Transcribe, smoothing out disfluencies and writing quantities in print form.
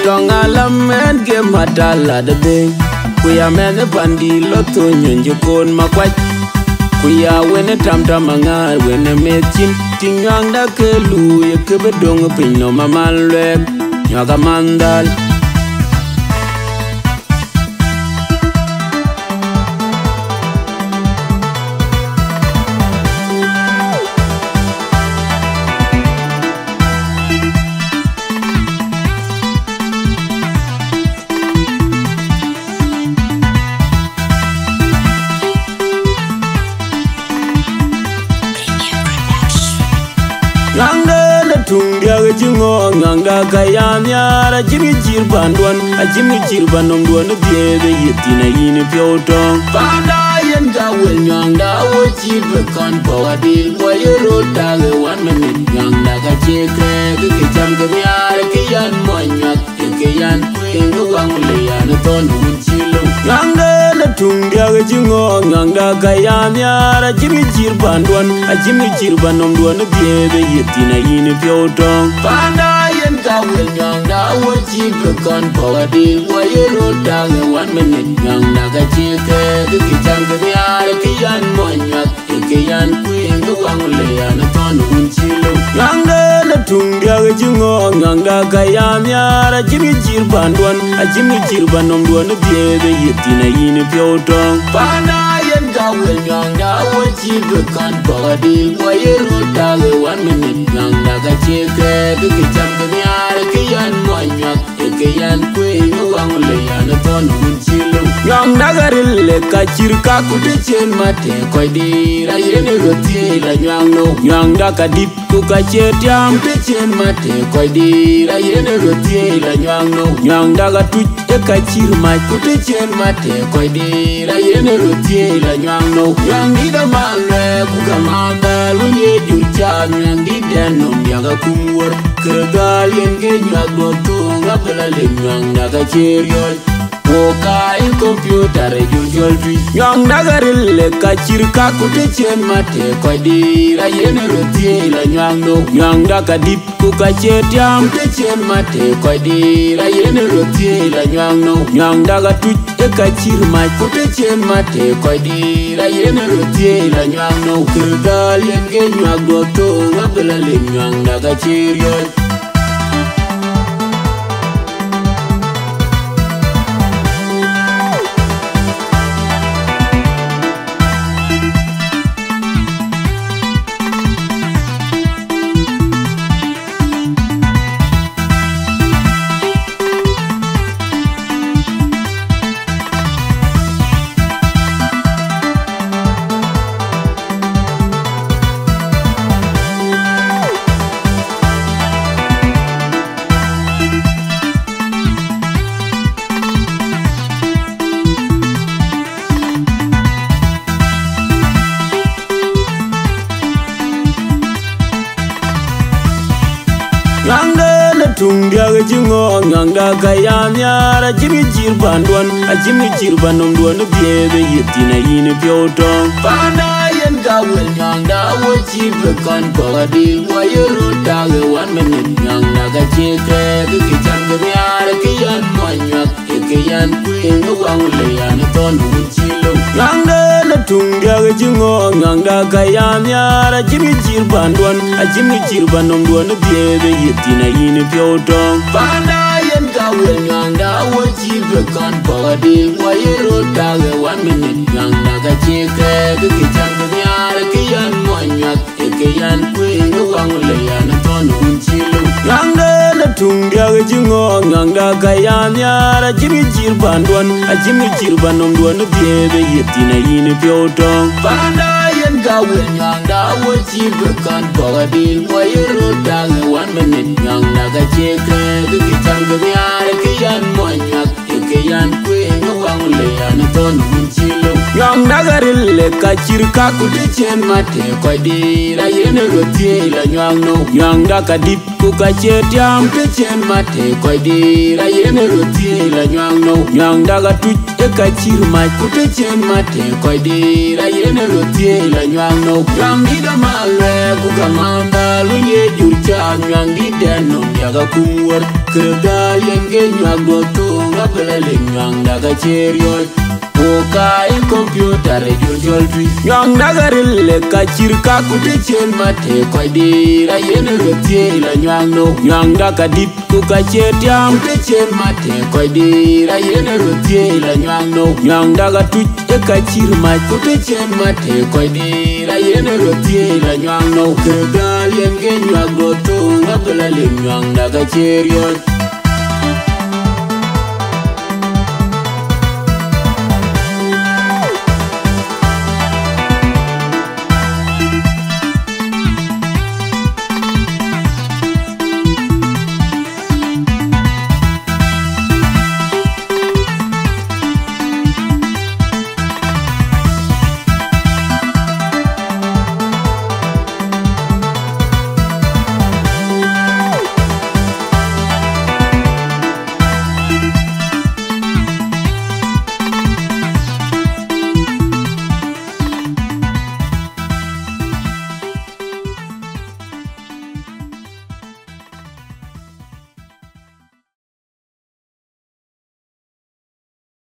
Dong alam men ge matala de be. Kuya men pandi loto nyonjo kon makwaj. Kuya wene tam tam mangar wene metin. Tingang da ke lu ye ke bedong pino mamal lek. Nyaga mandal. Ngangda na tungdia ke jingo ngangda kaya nyara jimi jirban duan a jimi jirban nom duan de be yitina yini piotong panda yen ga wel ngangda wo jibe kan pawadi boyero dale 1 minute ngangda ka cheke ke jam ke nyara ke yan monyak ke yan kuin wang le yan ton chilo ngangda na tungdia ke jingo ngangda kaya nyara jimi jirban duan a jimi jirban nom duan de be yitina yini piotong panda yen ga wel ngangda wo jibe kan pawadi boyero dale 1 minute ngangda ka cheke ke jam ke nyara ke yan monyak ke yan kuin wang le yan ton chilo ngangda na tungdia ke jingo ngangda kaya nyara jimi jirban duan a jimi jirban nom duan de be yitina yini piotong panda yen ga wel ngangda wo jibe kan pawadi boyero dale 1 minute ngangda ka cheke ke jam ke nyara ke yan monyak ke yan kuin wang le yan ton chilo ngangda garille ka chirka kutechen mate koy dira yene roti la nyangno ngangda ka dip ku ka chetiam techen mate koy dira yene roti la nyangno ngangda ga tuch e ka chirma kutechen mate koy dira yene roti la nyangno ngangi da male ku ka mandal unye jucha ngangi deno yaga kumwor kergal yenge nyagdo tu ngabla le ngangda ka cheriol Wokai computer jujol tui Nyong dagarille ka chirka kutechen mate koy dira yene roti la nyang no Nyong daga dip ku ka chetiam techen mate koy dira yene roti la nyang no Nyong daga tuch e ka chirma kutechen mate koy dira yene roti la nyang no Kirgal yenge nyag do to ngabla le nyang daga chiriol Ngangda na tungdia ke jingo ngangda kaya nyara jimi jirban duan a jimi jirban nom duan de be yitina yini piotong panda yen ga wel ngangda wo jibe kan pawadi boyero dale 1 minute ngangda ka cheke ke jam ke nyara ke yan monyak ke yan kuin wang le yan ton chilo ngangda na tungdia ke jingo ngangda kaya nyara jimi jirban duan a jimi jirban nom duan de be yitina yini piotong panda yen ga wel ngangda wo jibe kan pawadi boyero dale 1 minute ngangda ka cheke ke jam ke nyara ke yan monyak ke yan kuin wang le yan ton chilo ngangda na tungdia ke jingo ngangda kaya nyara jimi jirban duan a jimi jirban nom duan de be yitina yini piotong panda yen ga wel ngangda wo jibe kan pawadi boyero dale 1 minute ngangda ka cheke ke jam ke nyara ke yan monyak ke yan kuin wang le yan ton chilo Nyong dagarille kachirka kutichen mate kwa dira yene rotie la nyong no. Nyong dakadip kukachetiam tichen mate kwa dira yene rotie la nyong no. Nyong dagatuch ekachir mach kutichen mate kwa dira yene rotie la nyong no. Nyong dida malwe kukamamba lunye jurcha nyong dida no yaga kumwar kerga yenge nyong goto ngabele nyong dagacherio. Oka in computer jol tui Nyong dagarille kachirka kutichen mate kwa dira yene rotie la nyong no. Nyong dakadip kukachetiam kutichen mate kwa dira yene rotie la nyong no. Nyong dagatuch ekachir mach kutichen mate kwa dira yene rotie la nyong no. Kergal yenge nyong goto ngabela nyong dagacherio.